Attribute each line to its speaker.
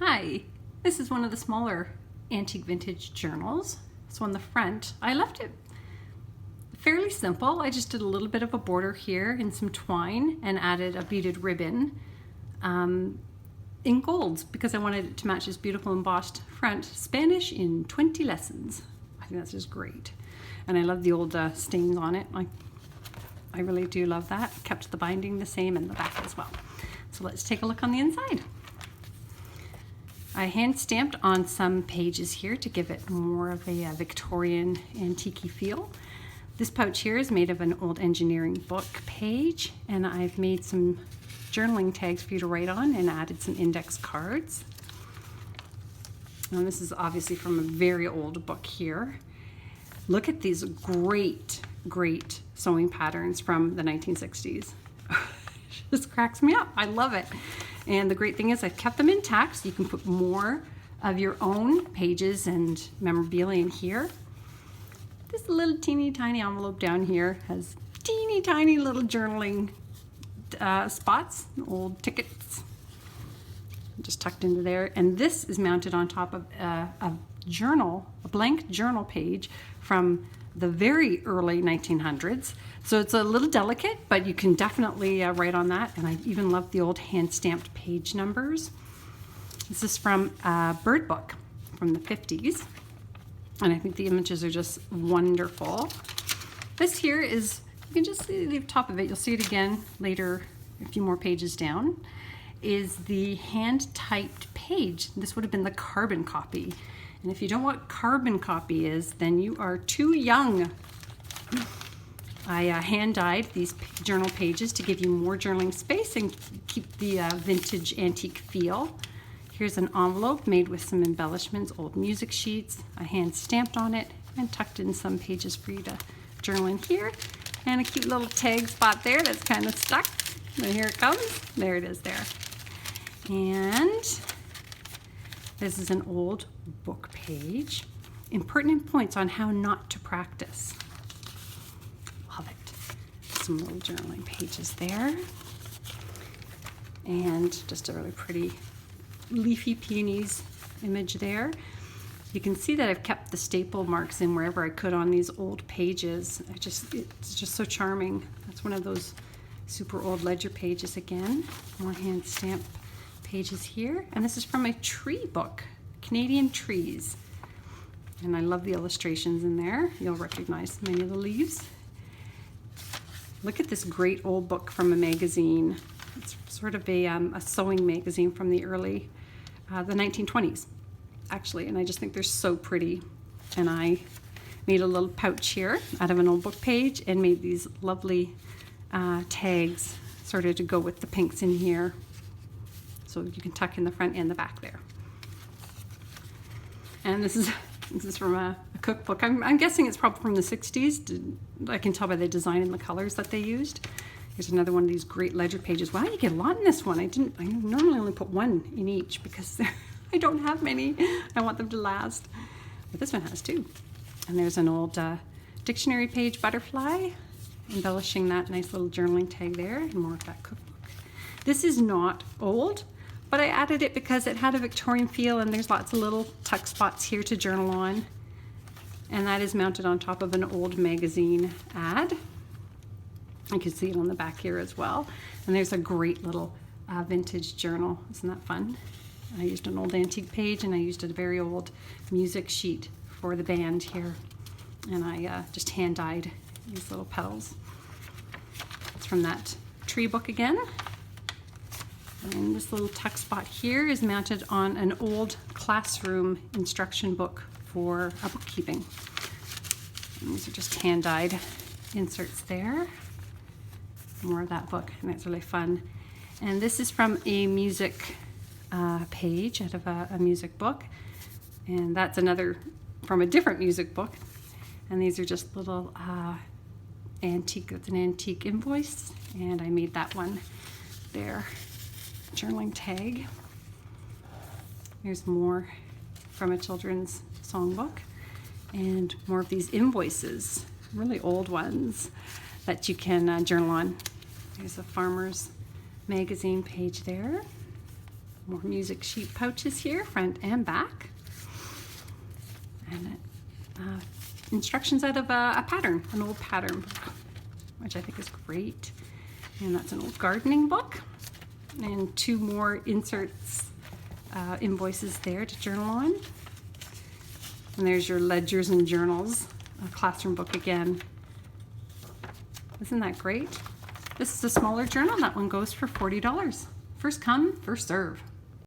Speaker 1: Hi, this is one of the smaller antique vintage journals. So on the front, I left it fairly simple. I just did a little bit of a border here and some twine and added a beaded ribbon in golds because I wanted it to match this beautiful embossed front. Spanish in 20 lessons. I think that's just great. And I love the old stains on it. I really do love that. Kept the binding the same and the back as well. So let's take a look on the inside. I hand stamped on some pages here to give it more of a Victorian antique feel. This pouch here is made of an old engineering book page, and I've made some journaling tags for you to write on and added some index cards. And this is obviously from a very old book here. Look at these great sewing patterns from the 1960s. Just cracks me up. I love it. And the great thing is I've kept them intact, so you can put more of your own pages and memorabilia in here. This little teeny tiny envelope down here has teeny tiny little journaling spots, old tickets, just tucked into there. And this is mounted on top of a blank journal page from the very early 1900s. So it's a little delicate, but you can definitely write on that. And I even love the old hand-stamped page numbers. This is from a bird book from the 50s. And I think the images are just wonderful. This here is, you can just see the top of it. You'll see it again later, a few more pages down, is the hand-typed page. This would have been the carbon copy. And if you don't know what carbon copy is, then you are too young. I hand-dyed these journal pages to give you more journaling space and keep the vintage antique feel. Here's an envelope made with some embellishments, old music sheets. I hand-stamped on it and tucked in some pages for you to journal in here. And a cute little tag spot there that's kind of stuck. And here it comes. There it is there. And this is an old book page. Impertinent points on how not to practice. Love it. Some little journaling pages there. And just a really pretty leafy peonies image there. You can see that I've kept the staple marks in wherever I could on these old pages. It's just so charming. That's one of those super old ledger pages again. More hand stamp pages here. And this is from a tree book, Canadian trees. And I love the illustrations in there. You'll recognize many of the leaves. Look at this great old book from a magazine. It's sort of a sewing magazine from the early, the 1920s, actually. And I just think they're so pretty. And I made a little pouch here out of an old book page and made these lovely tags sort of to go with the pinks in here. So you can tuck in the front and the back there. And this is from a cookbook. I'm guessing it's probably from the 60s. I can tell by the design and the colors that they used. Here's another one of these great ledger pages. Wow, you get a lot in this one. I normally only put one in each because I don't have many. I want them to last. But this one has two. And there's an old dictionary page butterfly, embellishing that nice little journaling tag there, and more of that cookbook. This is not old, but I added it because it had a Victorian feel, and there's lots of little tuck spots here to journal on. And that is mounted on top of an old magazine ad. You can see it on the back here as well. And there's a great little vintage journal. Isn't that fun? I used an old antique page, and I used a very old music sheet for the band here. And I just hand-dyed these little petals. It's from that tree book again. And this little tuck spot here is mounted on an old classroom instruction book for bookkeeping. And these are just hand-dyed inserts there. More of that book, and it's really fun. And this is from a music page out of a music book. And that's another from a different music book. And these are just little antique, that's an antique invoice. And I made that one there. Journaling tag. Here's more from a children's songbook, and more of these invoices, really old ones that you can journal on. There's a farmer's magazine page there. More music sheet pouches here, front and back. And instructions out of a pattern, an old pattern book, which I think is great. And that's an old gardening book. And 2 more inserts, invoices there to journal on. And there's your ledgers and journals, a classroom book again. Isn't that great? This is a smaller journal. That one goes for $40. First come, first serve.